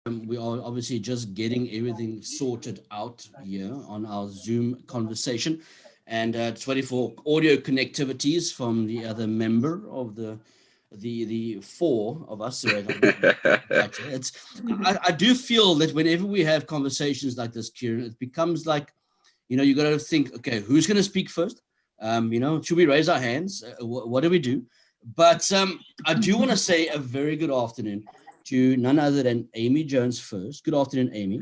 We are obviously just getting everything sorted out here on our Zoom conversation, and it's waiting for audio connectivities from the other member of the four of us. So it's I do feel that whenever we have conversations like this, Kieran, it becomes like, you got to think, okay, who's going to speak first? Should we raise our hands? What do we do? But I do want to say a very good afternoon to none other than Amy Jones first. Good afternoon, Amy.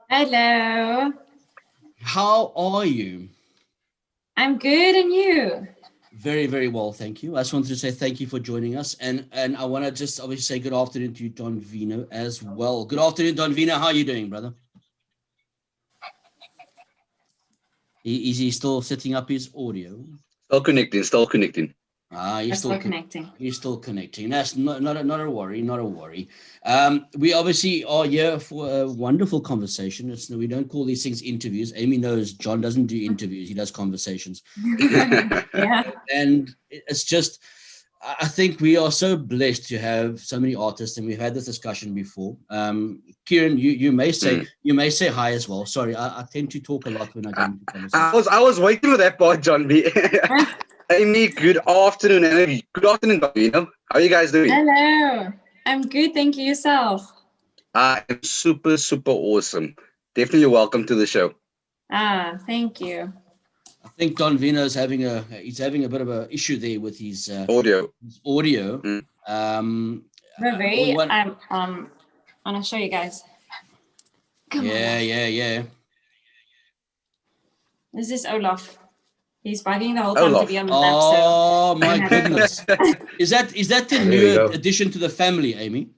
Hello. How are you? I'm good, and you? Very, very well, thank you. I just wanted to say thank you for joining us, and I want to just obviously say good afternoon to DonVino as well. Good afternoon, DonVino. How are you doing, brother? Is he still setting up his audio? Still connecting. He's still connecting. He's still connecting. That's not a worry, not a worry. We obviously are here for a wonderful conversation. We don't call these things interviews. Amy knows John doesn't do interviews. He does conversations. Yeah. And it's just, I think we are so blessed to have so many artists, and we've had this discussion before. Kieran, you may say hi as well. Sorry, I tend to talk a lot when I get into conversations. I was waiting for that part, John B. Amy, good afternoon, and good afternoon, DonVino. How are you guys doing? Hello. I'm good, thank you. Yourself? I am super, super awesome. Definitely welcome to the show. Thank you. I think DonVino is having a bit of an issue there with his audio. We're very I want to show you guys. Come on. Yeah. This is Olaf. He's bugging the whole time to be on the map. Oh my goodness! Is that the new addition to the family, Amy?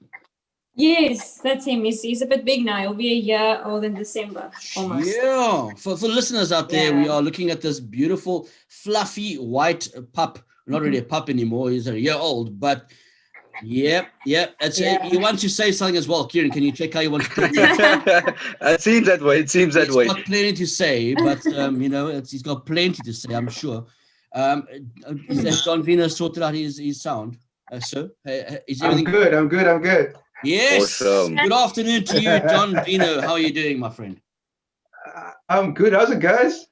Yes, that's him. He's a bit big now. He'll be a year old in December, almost. Yeah. For listeners out there, we are looking at this beautiful, fluffy white pup. Not really a pup anymore. He's a year old, but yeah. You want to say something as well, Kieran? Can you check how you want to talk? It seems that way. He's got plenty to say, but he's got plenty to say, I'm sure. Has DonVino sorted out his sound? Sir, is everything? I'm good. Yes. Awesome. Good afternoon to you, DonVino. How are you doing, my friend? I'm good. How's it, guys?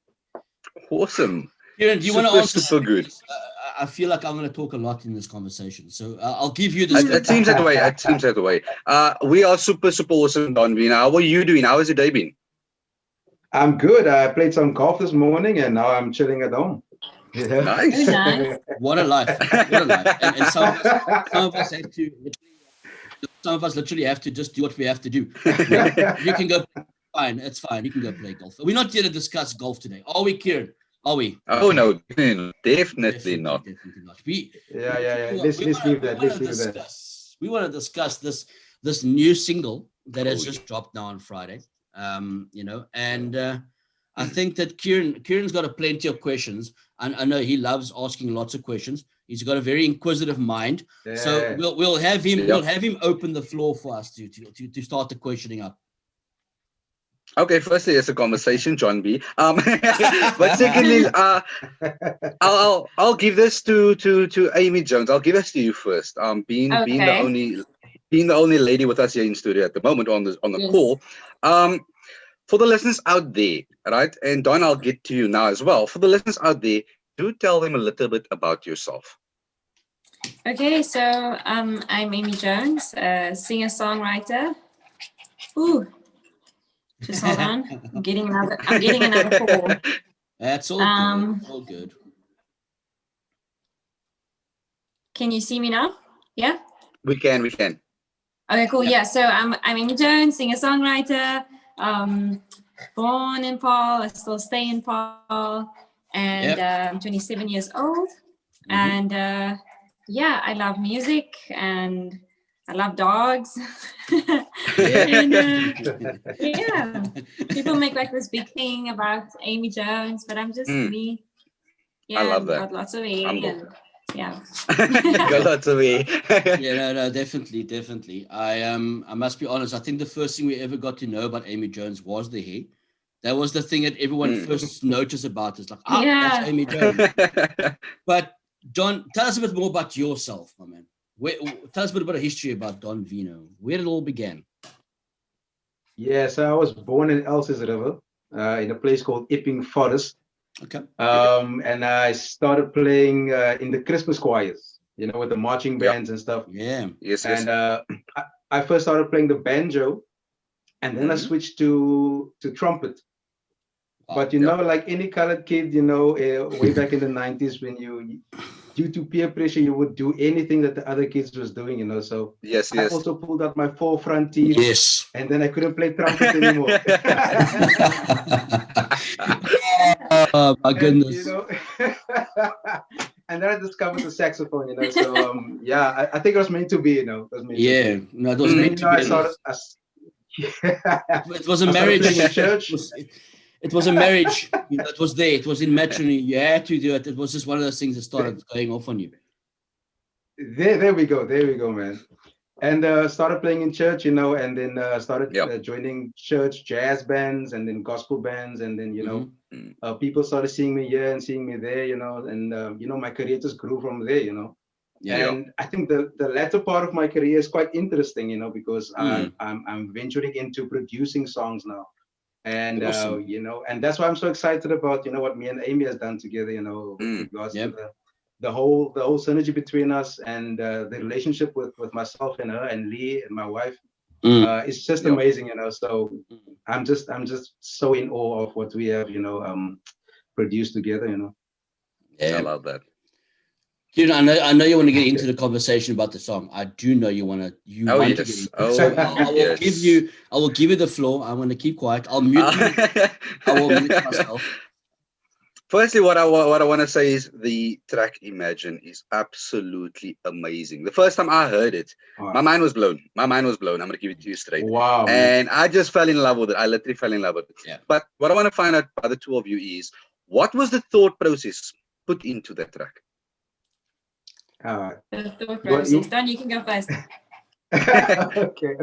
Awesome. Kieran, do you want to answer? Super good. I feel like I'm going to talk a lot in this conversation, so I'll give you this. It seems that way. We are super, super awesome, DonVino. How are you doing? How has your day been? I'm good. I played some golf this morning, and now I'm chilling at home. Yeah. Nice. What a life! And some of us have to. Some of us literally have to just do what we have to do. You can go. Fine, it's fine. You can go play golf. We're not here to discuss golf today, are we, Kieran? Are we? Oh no, definitely not. Yeah. Let's leave that. We want to discuss this new single that has just dropped now on Friday. I think that Kieran's got a plenty of questions, and I know he loves asking lots of questions. He's got a very inquisitive mind, so we'll have him open the floor for us to start the questioning up. Okay, firstly, it's a conversation, John B. But secondly, I'll give this to Amy Jones. I'll give this to you first. Being the only lady with us here in studio at the moment on the call. For the listeners out there, right? And Don, I'll get to you now as well. For the listeners out there, do tell them a little bit about yourself. Okay, so I'm Amy Jones, singer-songwriter. Ooh. Just hold on. I'm getting another call. That's all good. All good. Can you see me now? Yeah? We can. Okay, cool. Yeah. So I'm Amy Jones, singer-songwriter. Born in Paarl. I still stay in Paarl. And I'm 27 years old. And I love music and I love dogs. And, people make like this big thing about Amy Jones, but I'm just me. Yeah, I love that. Got lots of hair. Got lots of hair. No, definitely. I must be honest. I think the first thing we ever got to know about Amy Jones was the hair. That was the thing that everyone first noticed about us. Like, that's Amy Jones. But John, tell us a bit more about yourself, my man. Tell us a bit about a history about DonVino. Where it all began. Yes, I was born in Elsies River, in a place called Epping Forest. Okay. And I started playing in the Christmas choirs, with the marching bands and stuff. Yeah. Yes. And I first started playing the banjo, and then I switched to trumpet. But like any colored kid, way back in the 90s, when due to peer pressure, you would do anything that the other kids was doing, So Yes. I also pulled out my 4 front teeth. Yes. And then I couldn't play trumpet anymore. Oh my goodness. And then I discovered the saxophone, So yeah, I think it was meant to be, It was meant to be. No, it was meant to be. It was a marriage. In church. It was a marriage. It was there. It was in matrimony. You had to do it. It was just one of those things that started going off on you. There we go, man. And started playing in church, and then started joining church jazz bands and then gospel bands, and then people started seeing me here and seeing me there, and my career just grew from there, And I think the latter part of my career is quite interesting, because I'm venturing into producing songs now. And awesome. And that's why I'm so excited about what me and Amy has done together, with regards to the whole synergy between us, and the relationship with myself and her and Lee and my wife. It's just amazing, So I'm just so in awe of what we have, produced together, I love that. I know you want to get into the conversation about the song. I do know you want to. Want to get into it. So I will give you the floor. I'm going to keep quiet. I'll mute you. I will mute myself. Firstly, what I want to say is the track "Imagine" is absolutely amazing. The first time I heard it, my mind was blown. I'm going to give it to you straight. Wow! And I just fell in love with it. I literally fell in love with it. Yeah. But what I want to find out by the two of you is, what was the thought process put into that track? The thought process. Don, you can go first. Okay.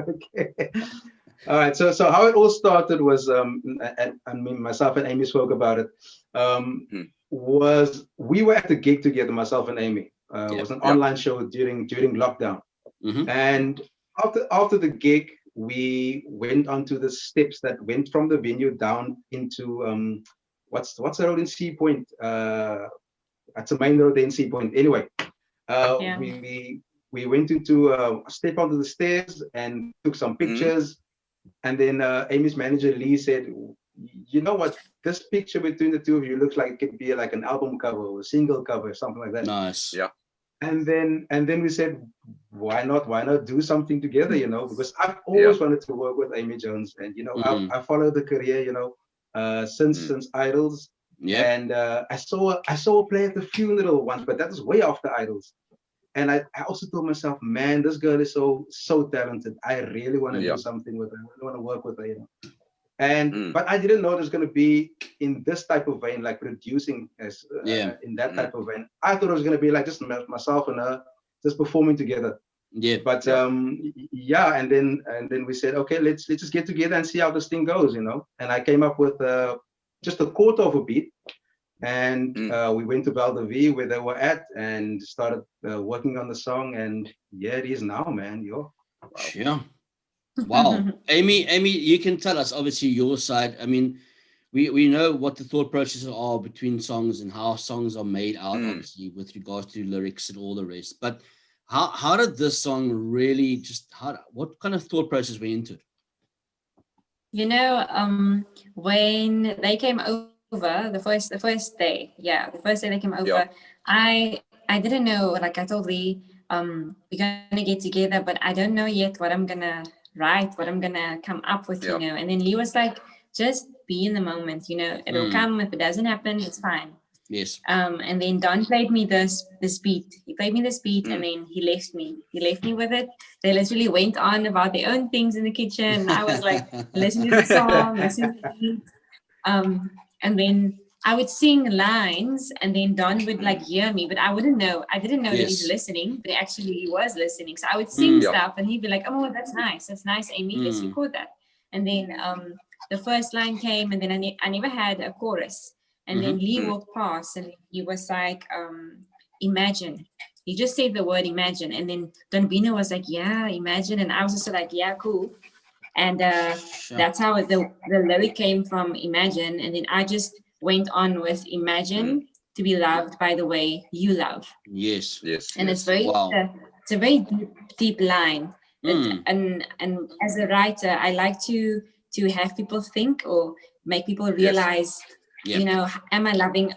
All right. So how it all started was, myself and Amy spoke about it. Was we were at the gig together, myself and Amy. It was an online show during lockdown. And after the gig, we went onto the steps that went from the venue down into what's the road in Sea Point? That's the main road in Sea Point. Anyway. We went into step onto the stairs and took some pictures, and then Amy's manager Lee said, "You know what? This picture between the two of you looks like it could be like an album cover or a single cover, something like that." Nice. Yeah. And then we said, why not do something together? Because I've always wanted to work with Amy Jones, and I followed the career, since Idols. Yeah. And I saw her play at the funeral once, but that was way after Idols. And I also told myself, man, this girl is so talented. I really want to do something with her. I really want to work with her, And but I didn't know it was going to be in this type of vein, like producing as in that type of vein. I thought it was going to be like just myself and her just performing together. Yeah. But and then we said, okay, let's just get together and see how this thing goes, And I came up with just a quarter of a beat, and we went to Valdivia where they were at and started working on the song, and it is now, man. Wow. Amy, you can tell us obviously your side. I mean, we know what the thought processes are between songs and how songs are made out, obviously, with regards to lyrics and all the rest. But how did this song really what kind of thought process went into it? When they came over the first day they came over, I didn't know, like I told Lee, we're gonna get together, but I don't know yet what I'm gonna write, what I'm gonna come up with, And then Lee was like, just be in the moment, it'll come. If it doesn't happen, it's fine. Yes. And then Don played me this beat. He played me this beat, and then he left me. He left me with it. They literally went on about their own things in the kitchen. And I was like, listening to the song, listening to the beat. And then I would sing lines, and then Don would like hear me, but I didn't know that he's listening, but actually he was listening. So I would sing stuff, and he'd be like, "Oh, that's nice, Amy. Let's record that." And then the first line came, and then I never had a chorus. And then Lee walked past, and he was like, "Imagine." he just said the word imagine, and then DonVino was like, yeah, imagine, and I was just like, yeah, cool. And that's how the lyric came from imagine, and then I just went on with imagine to be loved by the way you love. Yes. And it's very it's a very deep line. And as a writer, I like to have people think or make people realize, you know, am I loving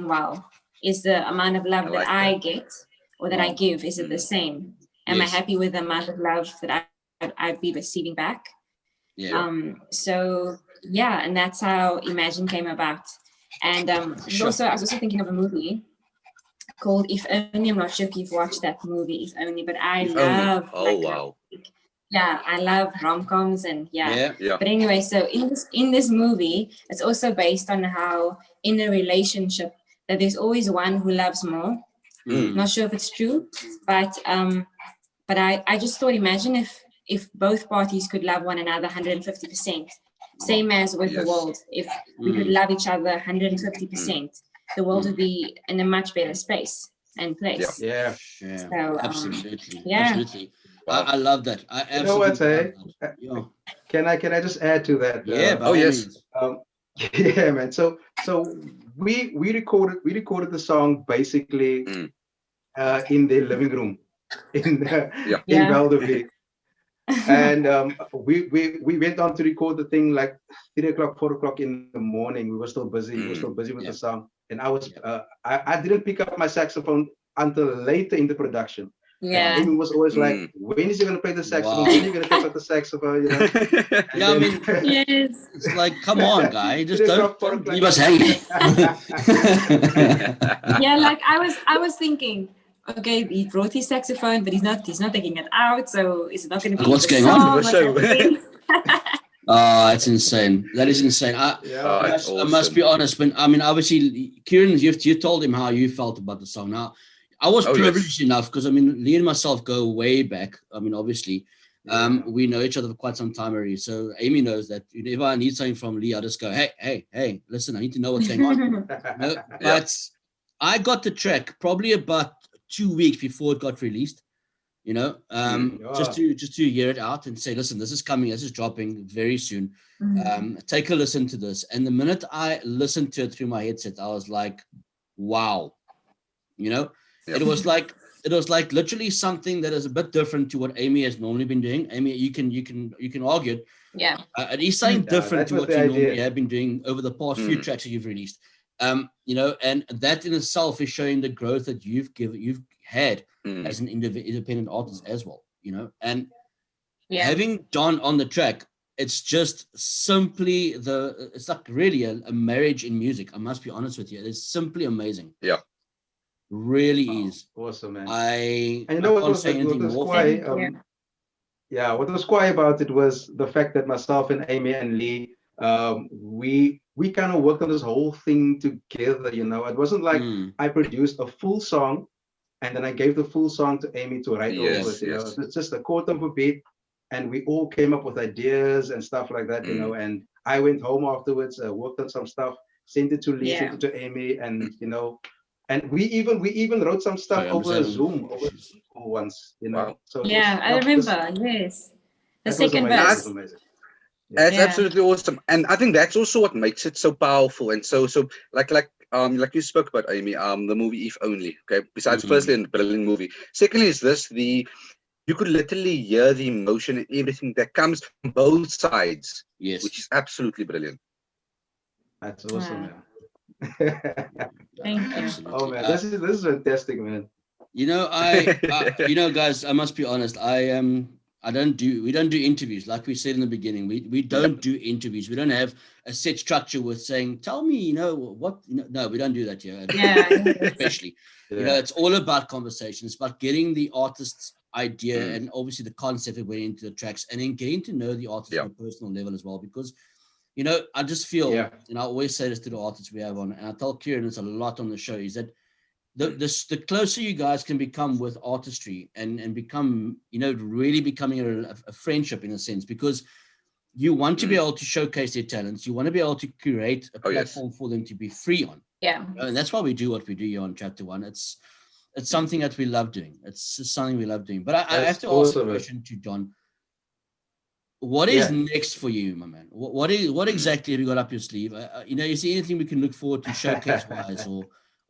well? Is the amount of love that I get or that I give, is it the same? Am I happy with the amount of love that I'd be receiving back? So yeah, and that's how Imagine came about. And I was also thinking of a movie called If Only. I'm not sure if you've watched that movie, If Only, but I love I love rom-coms and But anyway, so in this movie, it's also based on how in a relationship that there's always one who loves more. Not sure if it's true, but I just thought, imagine if both parties could love one another 150%, same as with the world. If we could love each other 150%, the world would be in a much better space and place. Yeah. So, Absolutely. yeah. Absolutely. I love that. I absolutely You know what, love that. Can I just add to that? Yes. Yeah, man. So we recorded the song basically in their living room in Valdevie. And we went on to record the thing like 3 o'clock, 4 o'clock in the morning. We were still busy. We were still busy with the song. And I was I didn't pick up my saxophone until later in the production. Yeah. Amy was always like, when is he gonna play the saxophone? When are you gonna pick up the saxophone? You know? I mean, it's like, come on, guy, just don't leave us hanging. Yeah, like I was thinking, okay, he brought his saxophone, but he's not taking it out, so it's not going to be. What's going on? Oh, it's insane. That is insane. I must be honest. When obviously, Kieran, you told him how you felt about the song. Now, I was privileged enough because Lee and myself go way back. Obviously, we know each other for quite some time already. So Amy knows that if I need something from Lee, I just go, hey, listen, I need to know what's going on. But I got the track probably about 2 weeks before it got released, just to hear it out and say, listen, this is coming, this is dropping very soon. Take a listen to this. And the minute I listened to it through my headset, I was like, wow, it was like literally something that is a bit different to what Amy has normally been doing. Amy, you can argue it. Yeah. It is something different to what you normally have been doing over the past few tracks that you've released. And that in itself is showing the growth that you've had as an independent artist as well, and having Don on the track, it's just simply it's like really a marriage in music. I must be honest with you. It's simply amazing. Yeah. Really is. Awesome, man. What was what was quiet about it was the fact that myself and Amy and Lee, we kind of worked on this whole thing together. It wasn't like I produced a full song and then I gave the full song to Amy to write over it. It's just a quarter of a beat, and we all came up with ideas and stuff like that. And I went home afterwards, worked on some stuff, sent it to Lee, sent it to Amy, and and we even wrote some stuff over Zoom once. So I remember. Yes, the second verse. That's absolutely awesome, and I think that's also what makes it so powerful and so like you spoke about, Amy, the movie If Only. Okay, besides firstly a brilliant movie, secondly is you could literally hear the emotion and everything that comes from both sides, which is absolutely brilliant. That's awesome, man. Thank you. Absolutely. Oh man, this is fantastic, man. Guys, I must be honest. We don't do interviews like we said in the beginning. We don't do interviews. We don't have a set structure with saying, tell me, what. No, we don't do that here. Especially, it's all about conversation. It's about getting the artist's idea and obviously the concept that went into the tracks, and then getting to know the artist on a personal level as well. Because, I just feel, and I always say this to the artists we have on, and I tell Kieran it's a lot on the show, is that the closer you guys can become with artistry and become, really becoming a friendship in a sense, because you want to be able to showcase their talents. You want to be able to curate a platform for them to be free on. Yeah. And that's why we do what we do here on Chapter One. it's something that we love doing. It's just something we love doing. But I have to ask awesome, a man. question to John. What is next for you, my man? What exactly have you got up your sleeve? You know, is there anything we can look forward to showcase wise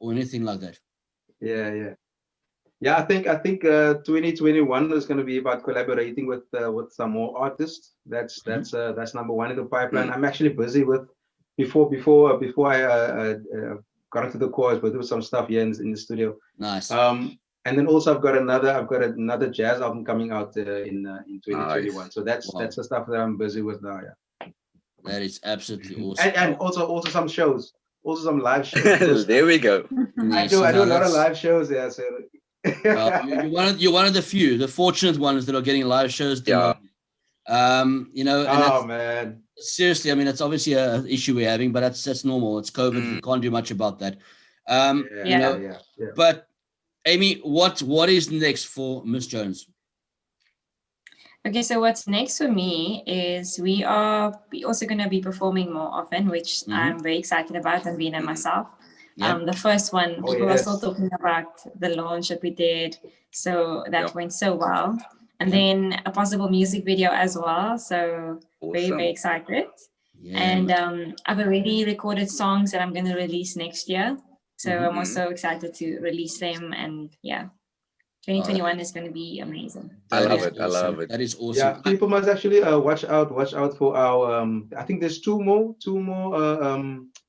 or anything like that? Yeah, I think 2021 is going to be about collaborating with some more artists. That's number one in the pipeline. I'm actually busy with before I got into the chorus, but there was some stuff here in the studio. Nice. And then also I've got another jazz album coming out in 2021. Nice. So that's the stuff that I'm busy with now. Yeah. That is absolutely awesome. And also some shows, also some live shows. There we go. I do a lot of live shows. Yeah. So. You're one of the few, the fortunate ones that are getting live shows. Yeah. You know. Oh man. Seriously, I mean, it's obviously an issue we're having, but that's normal. It's COVID. We can't do much about that. You know. But Amy, what is next for Miss Jones? Okay, so what's next for me is we also going to be performing more often, which I'm very excited about, and being myself. The first one, people are still talking about the launch that we did, so that went so well. And then a possible music video as well, so very, very excited. And I've already recorded songs that I'm going to release next year, so I'm also excited to release them. And 2021 is going to be amazing. I love it. I love it. That is awesome. Yeah, people must actually watch out for our. I think there's two more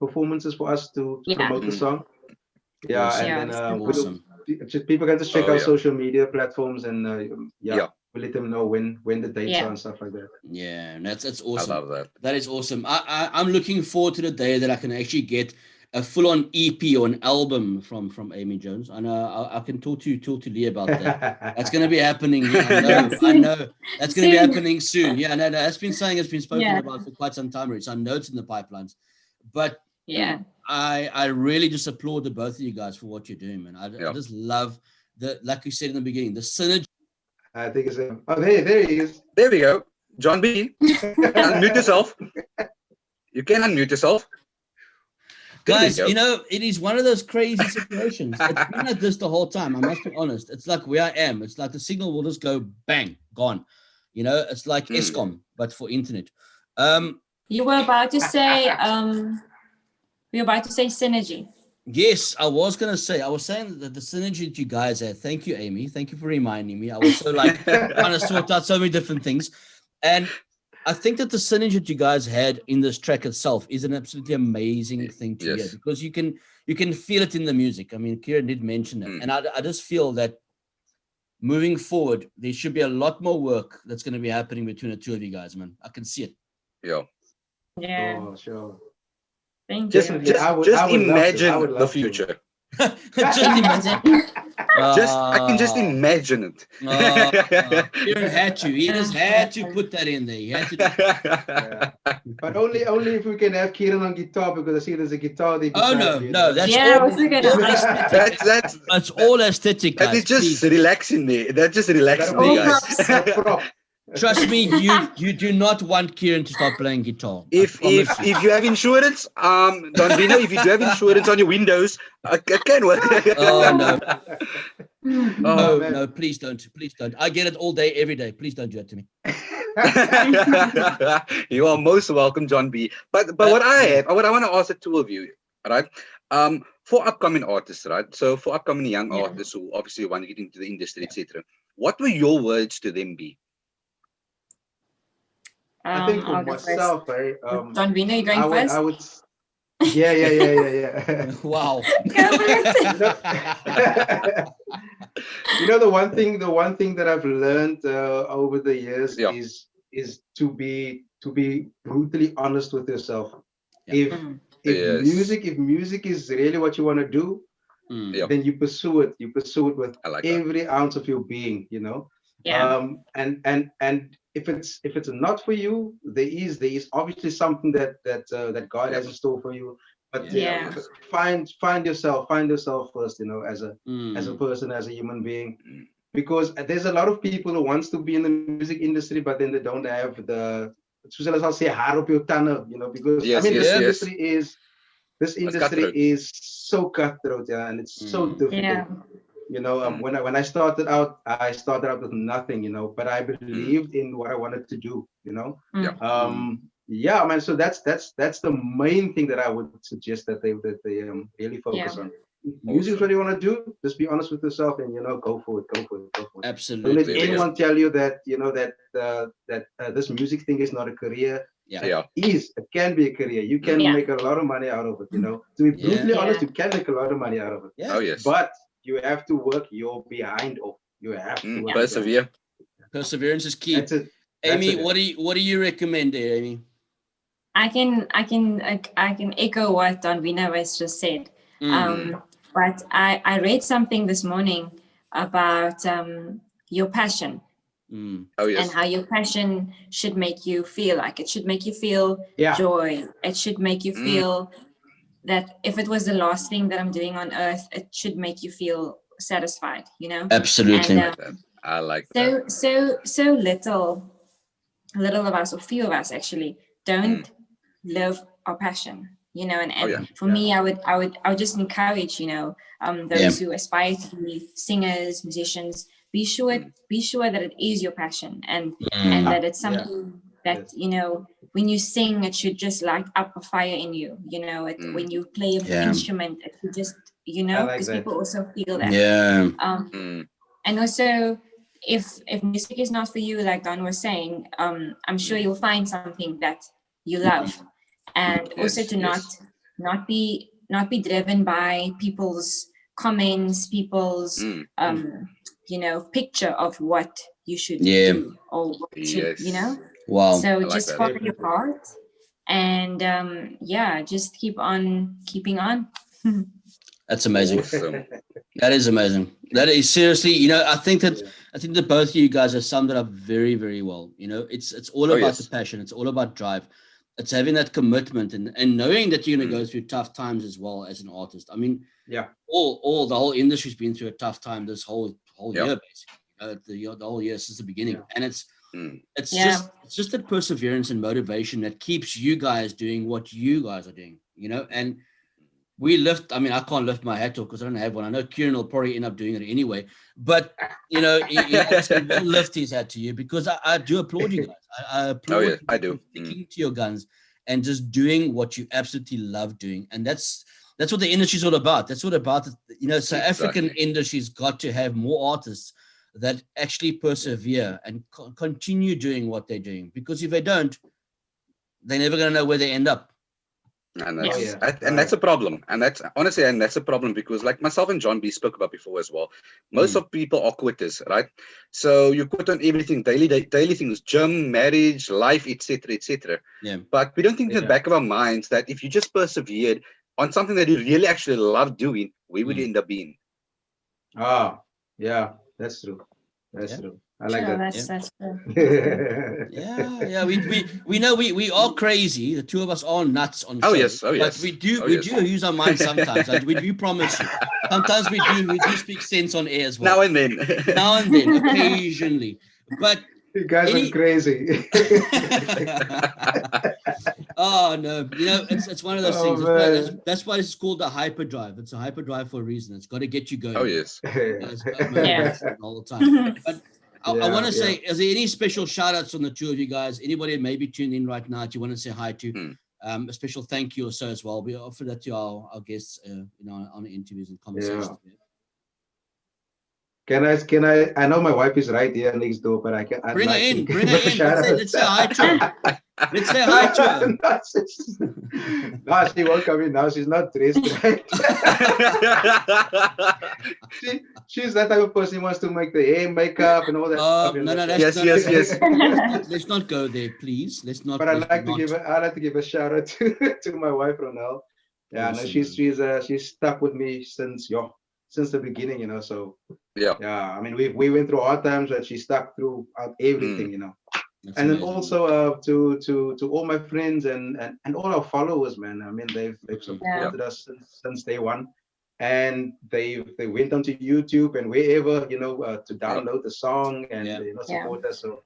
performances for us to promote the song. Yeah, awesome. And then awesome. People can just check our social media platforms and we'll let them know when the dates are and stuff like that. Yeah, that's awesome. I love that. That is awesome. I'm looking forward to the day that I can actually get a full-on EP or an album from Amy Jones. I know I can talk to Lee about that. That's going to be happening. I know that's going to be happening soon. Yeah, no, it's been spoken about for quite some time already. So I know it's in the pipelines. But I really just applaud the both of you guys for what you're doing, man. I just love like you said in the beginning, the synergy. I think it's there he is. There we go. John B. Unmute yourself. You can unmute yourself. Guys, you know, it is one of those crazy situations. It's been like this the whole time. I must be honest. It's like where I am. It's like the signal will just go bang, gone. You know, it's like ESCOM, but for internet. You were about to say, synergy. Yes, I was saying that the synergy that you guys had. Thank you, Amy. Thank you for reminding me. I was so like trying to sort out so many different things. And I think that the synergy that you guys had in this track itself is an absolutely amazing thing to hear, because you can feel it in the music. I mean, Kieran did mention it, and I just feel that moving forward, there should be a lot more work that's going to be happening between the two of you guys, man. I can see it. Yeah. Oh, sure. Thank you. Just imagine the future. Just imagine. I can just imagine it. Kieran had to. He just had to put that in there. He had to. But only if we can have Kieran on guitar, because I see there's a guitar there. No, that's that's all aesthetic, guys. That is just relaxing me. That just relaxes me, guys. Trust me, you do not want Kieran to start playing guitar. If you have insurance, DonVino, if you do have insurance on your windows, it can work. Oh no. No, please don't. I get it all day, every day. Please don't do it to me. You are most welcome, John B. But what I want to ask the two of you, right? For upcoming artists, right? So for upcoming young artists who obviously want to get into the industry, etc. What will your words to them be? I think for myself, DonVino, you going first? I would. Yeah. Wow. You know, the one thing that I've learned over the years is to be brutally honest with yourself. If music is really what you want to do, then you pursue it. You pursue it with every ounce of your being. You know. Yeah. And if it's not for you, there is obviously something that God has in store for you. But find yourself first, you know, as a person, as a human being, because there's a lot of people who wants to be in the music industry, but then they don't have the, I'll say, hard up your tunnel, you know, because this industry is so cutthroat, and it's so difficult. when I started out with nothing, but I believed in what I wanted to do, yeah, man. So that's the main thing that I would suggest that they really focus on. Music is what you want to do. Just be honest with yourself and go for it. Absolutely. Don't let anyone tell you that this music thing is not a career. It can be a career. You can make a lot of money out of it. To be brutally honest, you can make a lot of money out of it. Oh yes. But you have to work your behind off. You have to persevere. Perseverance is key. That's it. Amy, what do you recommend there, Amy? I can echo what DonVino has just said. But I read something this morning about your passion. Oh, yes. And how your passion should make you feel. Like it should make you feel joy. It should make you feel that if it was the last thing that I'm doing on earth, it should make you feel satisfied, Absolutely. And, I like that. So little of us, or few of us actually, don't live our passion, and for me, I would just encourage, those who aspire to be singers, musicians, be sure that it is your passion and that it's something that, when you sing, it should just light up a fire in you, when you play an instrument, it should just, because people also feel that. And also, if music is not for you, like Don was saying, I'm sure you'll find something that you love, and also to not be driven by people's comments, people's picture of what you should do or what should, Wow. So just follow your heart, and just keep on keeping on. That's amazing. Awesome. That is amazing. That is seriously, I think that both of you guys have summed it up very, very well. It's all about the passion. It's all about drive. It's having that commitment and knowing that you're going to go through tough times as well as an artist. I mean, all the whole industry's been through a tough time this whole year, basically. The whole year since the beginning, and it's just that perseverance and motivation that keeps you guys doing what you guys are doing. And we lift. I mean, I can't lift my hat off because I don't have one. I know Kieran will probably end up doing it anyway. But he will lift his hat to you because I do applaud you guys. I applaud you I do. sticking to your guns and just doing what you absolutely love doing. And that's what the industry's all about. That's what about South African industry's got to have more artists that actually persevere and continue doing what they're doing. Because if they don't, they're never going to know where they end up. And that's a problem. And that's honestly, that's a problem because like myself and John B spoke about before as well. Most of people are quitters, right? So you quit on everything, daily things, gym, marriage, life, etc. Yeah. But we don't think in the back of our minds that if you just persevered on something that you really actually love doing, we would end up being. Yeah, that's true. That's true. I like that. That's true. We know we are crazy. The two of us are nuts on show. But we do use our minds sometimes. We promise you. Sometimes we do speak sense on air as well. Now and then, occasionally. But you guys are crazy. Oh no, it's one of those things. That's why it's called a hyperdrive. It's a hyperdrive for a reason. It's got to get you going. Oh yes. All the time. But I want to say, is there any special shout outs on the two of you guys? Anybody that may be tuned in right now that you want to say hi to? A special thank you or so as well. We offer that to our guests, on the interviews and conversations. Can I? I know my wife is right here next door, but I can. Bring her in. Let's say hi to her. Let's say hi to her. No, she won't come in now. She's not dressed right. She's that type of person who wants to make the hair, makeup, and all that stuff. No, yes. Let's not go there, please. Let's not. But I'd like to give a shout out to my wife, Ronelle. Yeah, awesome. No, she's stuck with me since the beginning, so I mean we went through hard times, but she stuck throughout everything, That's and amazing. Then also to all my friends and all our followers, man. I mean they've supported us since day one, and they went onto YouTube and wherever to download the song and support us. So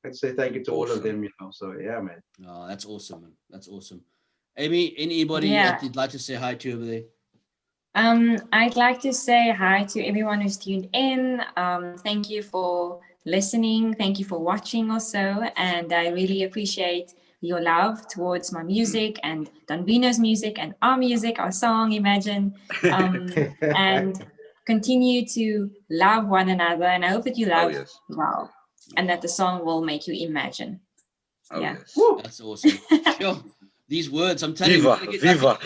let's say thank you to all of them, So yeah, man. Oh, that's awesome, man. That's awesome. Amy, anybody that you'd like to say hi to over there? I'd like to say hi to everyone who's tuned in. Thank you for listening. Thank you for watching also. And I really appreciate your love towards my music and DonVino's music and our music, our song, Imagine. And continue to love one another. And I hope that you love well and that the song will make you imagine. Yes. That's awesome. Sure. These words, I'm telling Viva, you, viva.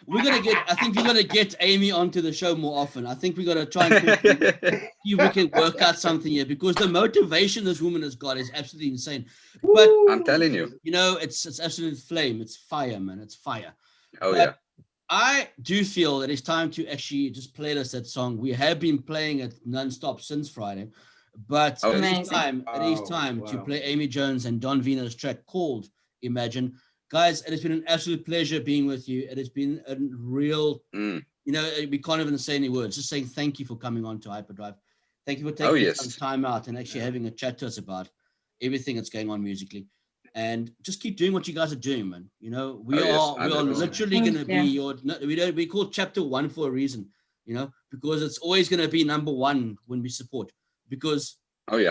we're gonna get. I think we're gonna get Amy onto the show more often. I think we're gonna try and talk to see if we can work out something here, because the motivation this woman has got is absolutely insane. But I'm telling you, it's absolute flame. It's fire, man. It's fire. Oh, but yeah. I do feel that it's time to actually just play us that song. We have been playing it nonstop since Friday, but it is time. It is time to play Amy Jones and DonVino's track called Imagine. Guys, it has been an absolute pleasure being with you. It has been a real, we can't even say any words. Just saying thank you for coming on to Hyperdrive. Thank you for taking some time out and actually having a chat to us about everything that's going on musically. And just keep doing what you guys are doing, man. We are literally going to be we call chapter 1 for a reason, because it's always going to be number 1 when we support, because we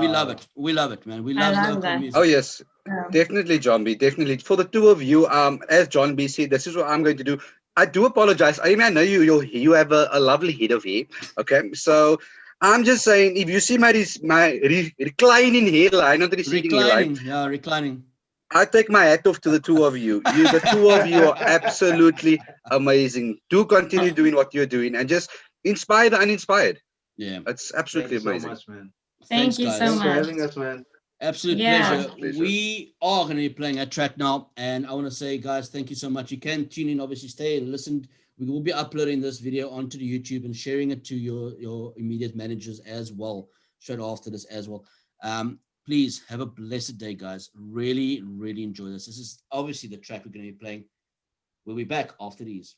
love it. We love it, man. We love local music. Oh, yes. Definitely, John B. Definitely. For the two of you, as John B said, this is what I'm going to do. I do apologize. I mean, I know you have a lovely head of hair. Okay, so I'm just saying, if you see my reclining hairline, not receding hairline. Yeah, reclining. I take my hat off to the two of you. The two of you are absolutely amazing. Do continue doing what you're doing and just inspire the uninspired. Yeah, it's absolutely amazing. So much, man. Thank you so much. Thanks for having us, man. Absolute pleasure. We are going to be playing a track now, and I want to say, guys, thank you so much. You can tune in, obviously, stay and listen. We will be uploading this video onto the YouTube and sharing it to your immediate managers as well, straight after this as well. Please have a blessed day, guys. Really, really enjoy this. This is obviously the track we're going to be playing. We'll be back after these.